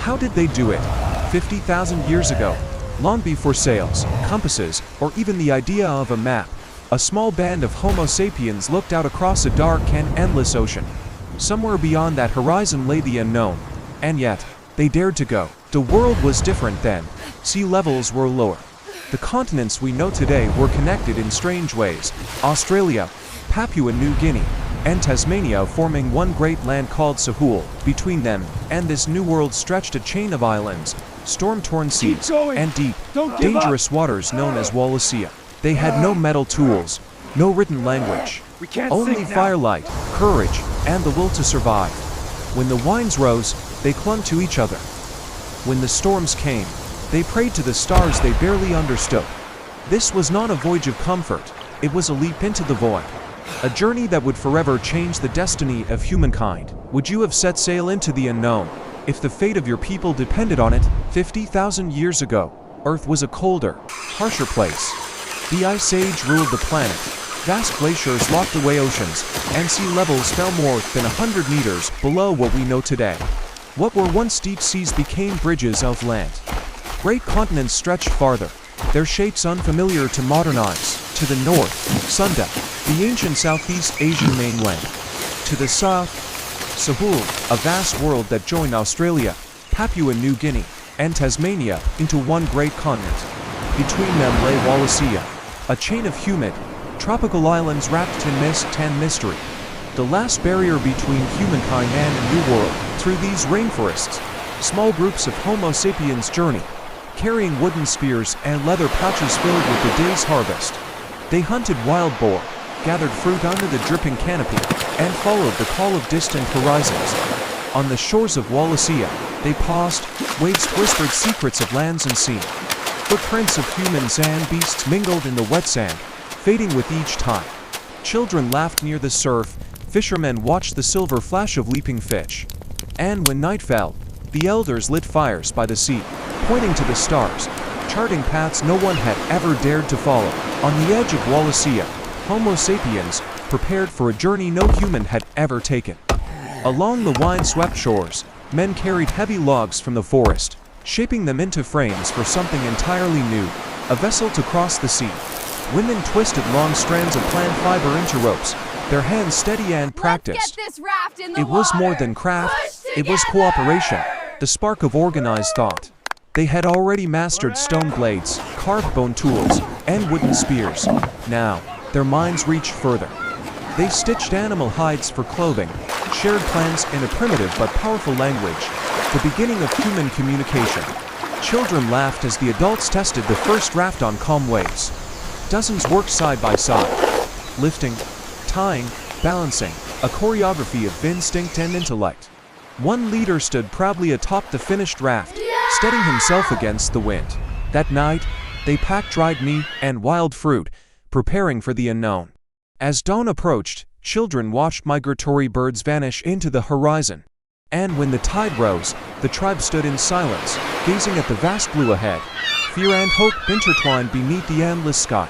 How did they do it? 50,000 years ago, long before sails, compasses, or even the idea of a map, a small band of Homo sapiens looked out across a dark and endless ocean. Somewhere beyond that horizon lay the unknown, and yet, they dared to go. The world was different then. Sea levels were lower. The continents we know today were connected in strange ways. Australia, Papua New Guinea, and Tasmania forming one great land called Sahul. Between them and this new world stretched a chain of islands, storm-torn seas, and deep, dangerous waters known as Wallacea. They had no metal tools, no written language, only firelight, courage, and the will to survive. When the winds rose, they clung to each other. When the storms came, they prayed to the stars they barely understood. This was not a voyage of comfort, it was a leap into the void. A journey that would forever change the destiny of humankind. Would you have set sail into the unknown if the fate of your people depended on it? 50,000 years ago, Earth was a colder, harsher place. The Ice Age ruled the planet. Vast glaciers locked away oceans, and sea levels fell more than 100 meters below what we know today. What were once deep seas became bridges of land. Great continents stretched farther, their shapes unfamiliar to modern eyes. To the north, Sunda, the ancient Southeast Asian mainland. To the south, Sahul, a vast world that joined Australia, Papua New Guinea, and Tasmania into one great continent. Between them lay Wallacea, a chain of humid, tropical islands wrapped in mist and mystery. The last barrier between humankind and a new world. Through these rainforests, small groups of Homo sapiens journey, carrying wooden spears and leather pouches filled with the day's harvest. They hunted wild boar, gathered fruit under the dripping canopy, and followed the call of distant horizons. On the shores of Wallacea, they paused, waves whispered secrets of lands and sea. Footprints of humans and beasts mingled in the wet sand, fading with each time. Children laughed near the surf, fishermen watched the silver flash of leaping fish. And when night fell, the elders lit fires by the sea, pointing to the stars, charting paths no one had ever dared to follow. On the edge of Wallacea, Homo sapiens prepared for a journey no human had ever taken. Along the wind-swept shores, men carried heavy logs from the forest, shaping them into frames for something entirely new, a vessel to cross the sea. Women twisted long strands of plant fiber into ropes, their hands steady and practiced. It was more than craft, it was cooperation, the spark of organized thought. They had already mastered stone blades, carved bone tools, and wooden spears. Now, their minds reached further. They stitched animal hides for clothing, shared plans in a primitive but powerful language, the beginning of human communication. Children laughed as the adults tested the first raft on calm waves. Dozens worked side by side, lifting, tying, balancing, a choreography of instinct and intellect. One leader stood proudly atop the finished raft, steadying himself against the wind. That night, they packed dried meat and wild fruit, preparing for the unknown. As dawn approached, children watched migratory birds vanish into the horizon. And when the tide rose, the tribe stood in silence, gazing at the vast blue ahead. Fear and hope intertwined beneath the endless sky.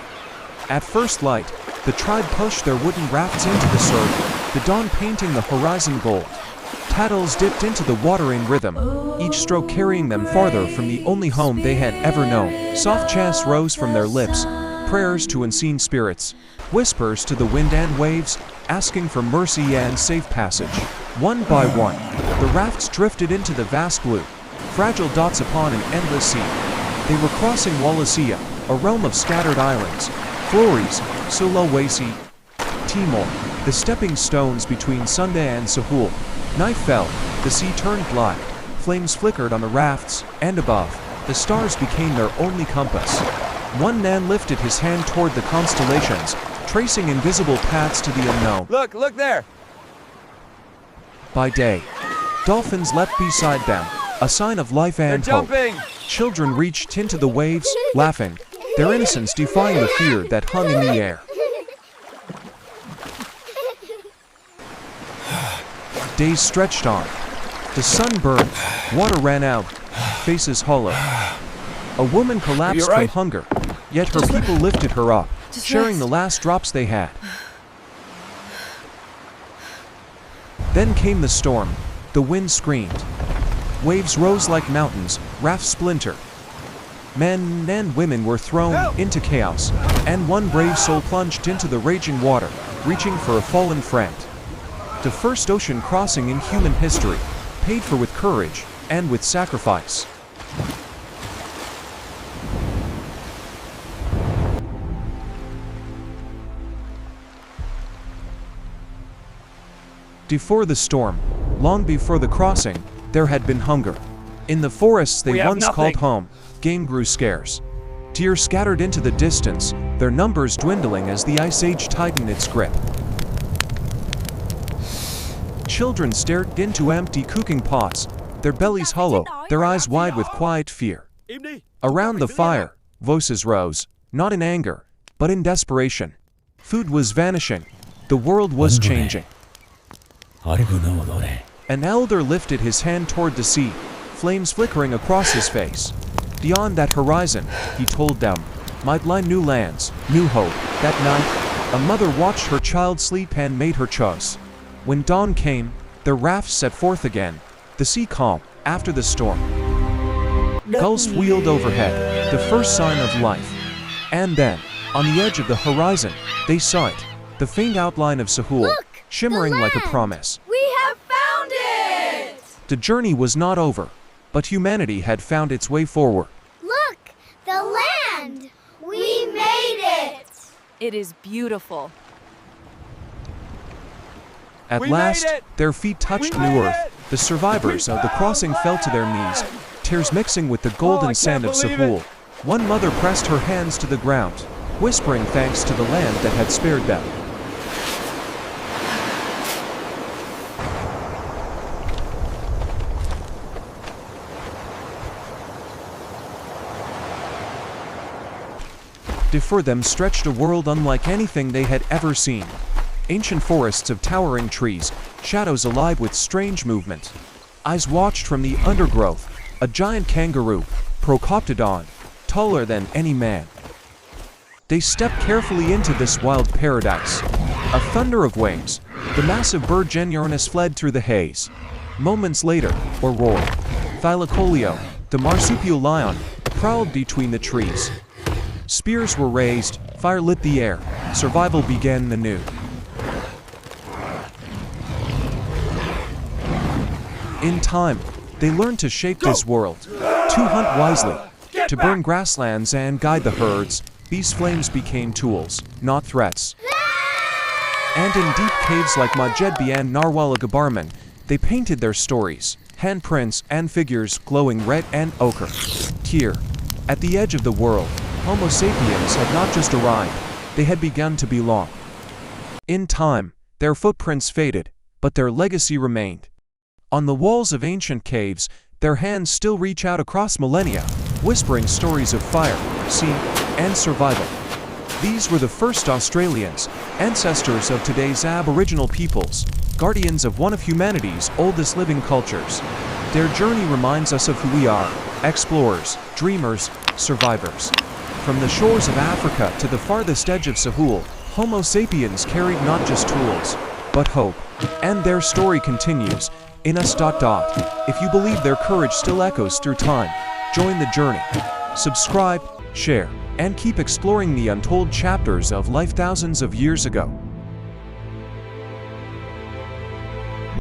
At first light, the tribe pushed their wooden rafts into the surf, the dawn painting the horizon gold. Paddles dipped into the water in rhythm, each stroke carrying them farther from the only home they had ever known. Soft chants rose from their lips, prayers to unseen spirits, whispers to the wind and waves, asking for mercy and safe passage. One by one, the rafts drifted into the vast blue, fragile dots upon an endless sea. They were crossing Wallacea, a realm of scattered islands, Flores, Sulawesi, Timor, the stepping stones between Sunda and Sahul. Night fell, the sea turned black, flames flickered on the rafts, and above, the stars became their only compass. One man lifted his hand toward the constellations, tracing invisible paths to the unknown. Look there! By day, dolphins leapt beside them, a sign of life and hope. Children reached into the waves, laughing, their innocence defying the fear that hung in the air. Days stretched on. The sun burned, water ran out, faces hollow. A woman collapsed from hunger, yet her people lifted her up, sharing the last drops they had. Then came the storm. The wind screamed. Waves rose like mountains, rafts splintered. Men and women were thrown into chaos, and one brave soul plunged into the raging water, reaching for a fallen friend. The first ocean crossing in human history, paid for with courage and with sacrifice. Before the storm, long before the crossing, there had been hunger. In the forests they once called home, game grew scarce. Deer scattered into the distance, their numbers dwindling as the Ice Age tightened its grip. Children stared into empty cooking pots, their bellies hollow, their eyes wide with quiet fear. Around the fire, voices rose, not in anger, but in desperation. Food was vanishing. The world was changing. An elder lifted his hand toward the sea, flames flickering across his face. Beyond that horizon, he told them, might lie new lands, new hope. That night, a mother watched her child sleep and made her choice. When dawn came, the rafts set forth again, the sea calm, after the storm. Gulls wheeled overhead, the first sign of life. And then, on the edge of the horizon, they saw it, the faint outline of Sahul, Look, shimmering like a promise. We have found it! The journey was not over, but humanity had found its way forward. Look, the land! We made it! It is beautiful. At last, their feet touched new earth. The survivors of the crossing fell to their knees, tears mixing with the golden sand of Sahul. One mother pressed her hands to the ground, whispering thanks to the land that had spared them. Before them stretched a world unlike anything they had ever seen. Ancient forests of towering trees, shadows alive with strange movement. Eyes watched from the undergrowth, a giant kangaroo, Procoptodon, taller than any man. They stepped carefully into this wild paradise. A thunder of wings, the massive bird Genyornis fled through the haze. Moments later, or roared. Thylacoleo, the marsupial lion, prowled between the trees. Spears were raised, fire lit the air, survival began anew. In time, they learned to shape this world, to hunt wisely, to burn grasslands and guide the herds. These flames became tools, not threats. And in deep caves like Majedbi and Narwala Gabarman, they painted their stories, handprints and figures glowing red and ochre. Here, at the edge of the world, Homo Sapiens had not just arrived, they had begun to belong. In time, their footprints faded, but their legacy remained. On the walls of ancient caves, their hands still reach out across millennia, whispering stories of fire, sea, and survival. These were the first Australians, ancestors of today's Aboriginal peoples, guardians of one of humanity's oldest living cultures. Their journey reminds us of who we are, explorers, dreamers, survivors. From the shores of Africa to the farthest edge of Sahul, Homo sapiens carried not just tools, but hope. And their story continues, in us. If you believe their courage still echoes through time, join the journey. Subscribe, share, and keep exploring the untold chapters of life thousands of years ago.